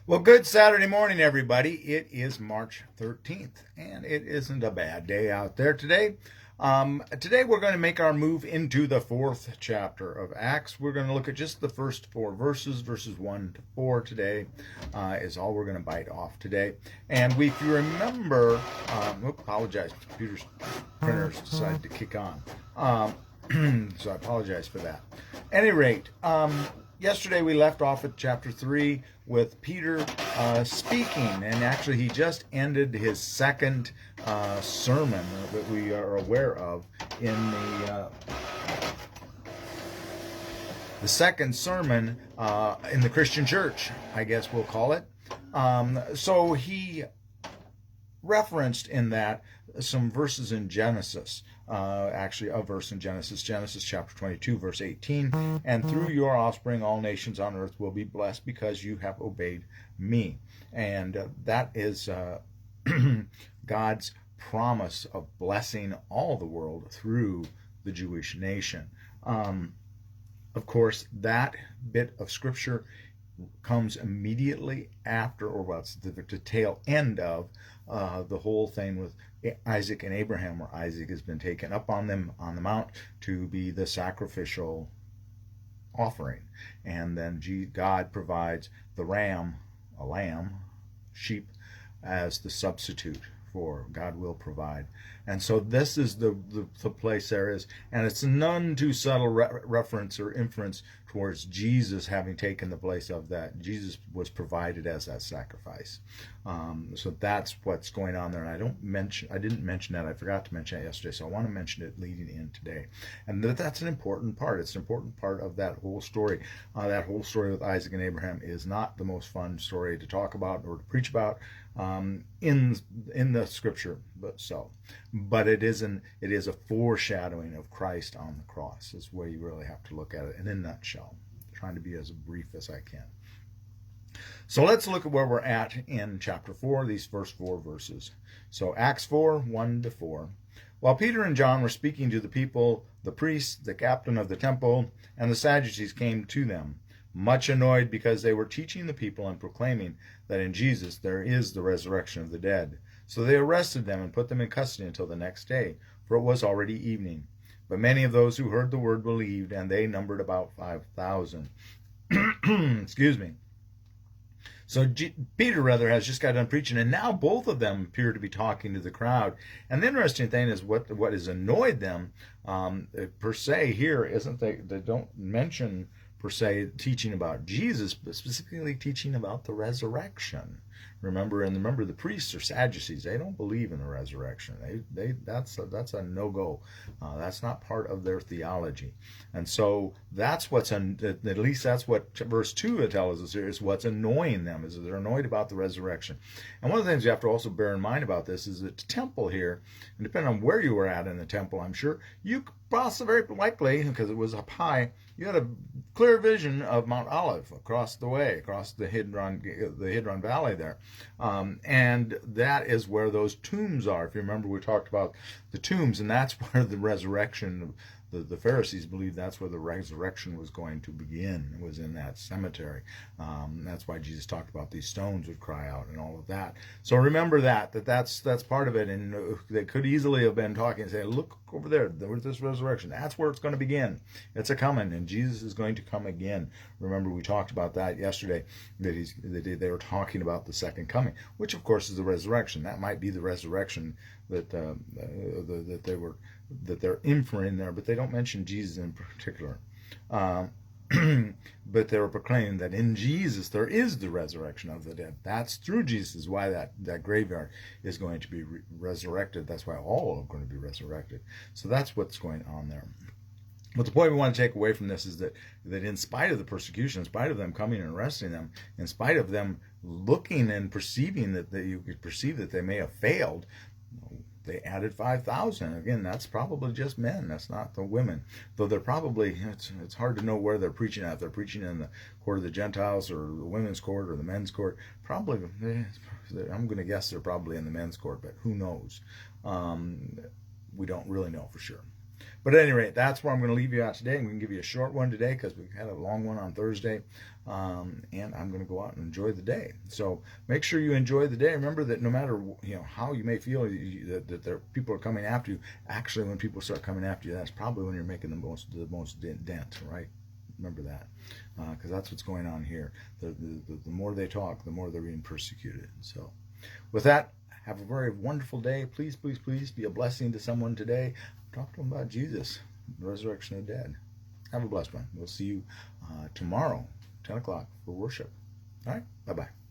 Well, good Saturday morning, everybody. It is March 13th, and it isn't a bad day out there today. Today, we're going to make our move into the fourth chapter of Acts. We're going to look at just the first four verses, verses 1 to 4 today, is all we're going to bite off today. And if you remember, apologize, computer's printers decided to kick on. So I apologize for that. At any rate, yesterday we left off at chapter 3 with Peter speaking, and actually he just ended his second sermon that we are aware of in the second sermon in the Christian church, I guess we'll call it. So he referenced in that some verses in Genesis, actually a verse in Genesis chapter 22, verse 18, and through your offspring all nations on earth will be blessed because you have obeyed me. And that is God's promise of blessing all the world through the Jewish nation. Of course, that bit of scripture comes immediately after, or well, it's the tail end of the whole thing with Isaac and Abraham, where Isaac has been taken up on them on the mount to be the sacrificial offering, and then God provides the ram, a lamb, sheep, as the substitute for God will provide. And so this is the place there is, and it's none too subtle reference or inference towards Jesus having taken the place of that. Jesus was provided as that sacrifice. So that's what's going on there. And I didn't mention that. I forgot to mention it yesterday, so I want to mention it leading in today. And that's an important part. It's an important part of that whole story. That whole story with Isaac and Abraham is not the most fun story to talk about or to preach about in the scripture, but it is a foreshadowing of Christ on the cross. Is the way you really have to look at it in a nutshell. I'm trying to be as brief as I can. So let's look at where we're at in chapter 4, these first four verses. So Acts 4, 1 to 4. While Peter and John were speaking to the people, the priests, the captain of the temple, and the Sadducees came to them, much annoyed because they were teaching the people and proclaiming that in Jesus there is the resurrection of the dead. So they arrested them and put them in custody until the next day, for it was already evening. But many of those who heard the word believed, and they numbered about 5,000. Excuse me. So Peter, has just got done preaching, and now both of them appear to be talking to the crowd. And the interesting thing is what has annoyed them, per se, here isn't they don't mention per se teaching about Jesus, but specifically teaching about the resurrection. Remember the priests are Sadducees. They don't believe in the resurrection. That's a no-go. That's not part of their theology. And so that's at least that's what verse 2 tells us here, is what's annoying them, is that they're annoyed about the resurrection. And one of the things you have to also bear in mind about this is that the temple here, and depending on where you were at in the temple, I'm sure, you very likely, because it was up high, you had a clear vision of Mount Olive across the way, across the Hidron Valley there. And that is where those tombs are. If you remember, we talked about the tombs, and that's where the resurrection, the Pharisees believed that's where the resurrection was going to begin. It was in that cemetery. That's why Jesus talked about these stones would cry out and all of that. So remember that's part of it. And they could easily have been talking and say, look over there, there's this resurrection. That's where it's going to begin. It's a coming, and Jesus is going to come again. Remember, we talked about that yesterday, that they were talking about the second coming, which of course is the resurrection. That might be the resurrection that they're inferring there, but they don't mention Jesus in particular. But they were proclaiming that in Jesus there is the resurrection of the dead. That's through Jesus why that graveyard is going to be resurrected. That's why all are going to be resurrected. So that's what's going on there. But the point we want to take away from this is that in spite of the persecution, in spite of them coming and arresting them, in spite of them looking and perceiving that you could perceive that they may have failed, they added 5,000. Again, that's probably just men. That's not the women. Though they're probably, it's hard to know where they're preaching at. If they're preaching in the court of the Gentiles or the women's court or the men's court, probably, I'm going to guess they're probably in the men's court, but who knows? We don't really know for sure. But at any rate, that's where I'm going to leave you out today. I'm going to give you a short one today because we had a long one on Thursday. And I'm going to go out and enjoy the day. So make sure you enjoy the day. Remember that no matter how you may feel that people are coming after you, actually when people start coming after you, that's probably when you're making the most dent, right? Remember that, because that's what's going on here. The more they talk, the more they're being persecuted. So with that, have a very wonderful day. Please, please, please be a blessing to someone today. Talk to them about Jesus, the resurrection of the dead. Have a blessed one. We'll see you tomorrow, 10 o'clock, for worship. All right? Bye-bye.